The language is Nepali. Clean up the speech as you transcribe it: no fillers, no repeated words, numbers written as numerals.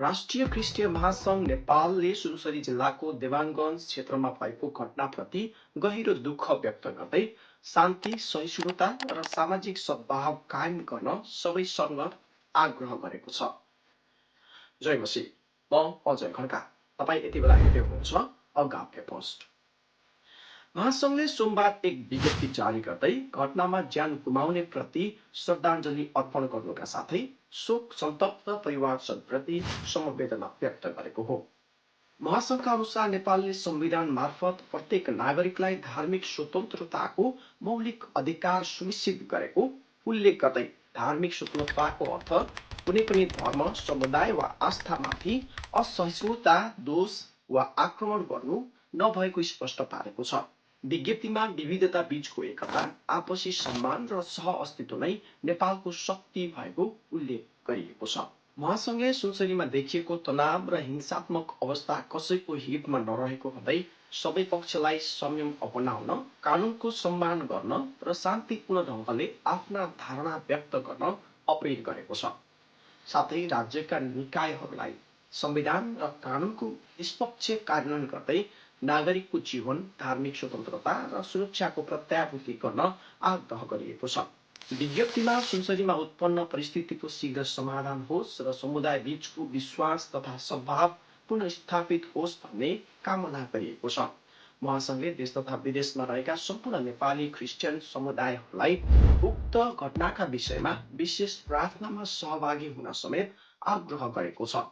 राष्ट्रिय क्रिस्टीय महासङ्घ नेपालले सुनसरी जिल्लाको देवानगञ्ज क्षेत्रमा भएको घटनाप्रति गहिरो दुःख व्यक्त गर्दै शान्ति सहिष्णुता र सामाजिक सद्भाव कायम गर्न सबैसँग आग्रह गरेको छ। जय मसी, म अजय खड्का। तपाईँ यति बेला हेर्दै हुनुहुन्छ अगाप्य पोस्ट। महासङ्घले सोमबार एक विज्ञप्ति जारी गर्दै घटनामा ज्यान गुमाउने प्रति श्रद्धाञ्जली अर्पण गर्नुका साथै शोक सन्तप्त परिवारप्रति समवेदना व्यक्त गरेको हो। महासङ्घका अनुसार नेपालले संविधान मार्फत प्रत्येक नागरिकलाई धार्मिक स्वतन्त्रताको मौलिक अधिकार सुनिश्चित गरेको उल्लेख गर्दै धार्मिक स्वतन्त्रताको अर्थ कुनै पनि धर्म, समुदाय वा आस्थामाथि असहिष्णुता, दोष वा आक्रमण गर्नु नभएको स्पष्ट पारेको छ। विज्ञप्तिमा विविधता बीचको एकता, आपसी सम्मान र सह अस्तित्व नै नेपालको शक्ति भएको उल्लेख गरिएको छ। महासङ्घले सुनसरीमा देखिएको तनाव र हिंसात्मक अवस्था कसैको हितमा नरहेको भन्दै सबै पक्षलाई संयम अपनाउन, कानुनको सम्मान गर्न र शान्तिपूर्ण ढङ्गले आफ्ना धारणा व्यक्त गर्न अपील गरेको छ। साथै राज्यका निकायहरूलाई संविधान र कानुनको निष्पक्ष कार्यान्वयन गर्दै नागरिकको जीवन, धार्मिक स्वतन्त्रता र सुरक्षाको प्रत्याभूति गर्न आग्रह गरिएको छ। विज्ञप्तिमा सुनसरीमा उत्पन्न परिस्थितिको शीघ्र समाधान होस् र समुदाय बीचको विश्वास तथा सद्भाव पुनर्स्थापित होस् भन्ने कामना गरिएको छ। महासङ्घले देश तथा विदेशमा रहेका सम्पूर्ण नेपाली क्रिस्चियन समुदायहरूलाई उक्त घटनाका विषयमा विशेष प्रार्थनामा सहभागी हुन समेत आग्रह गरेको छ।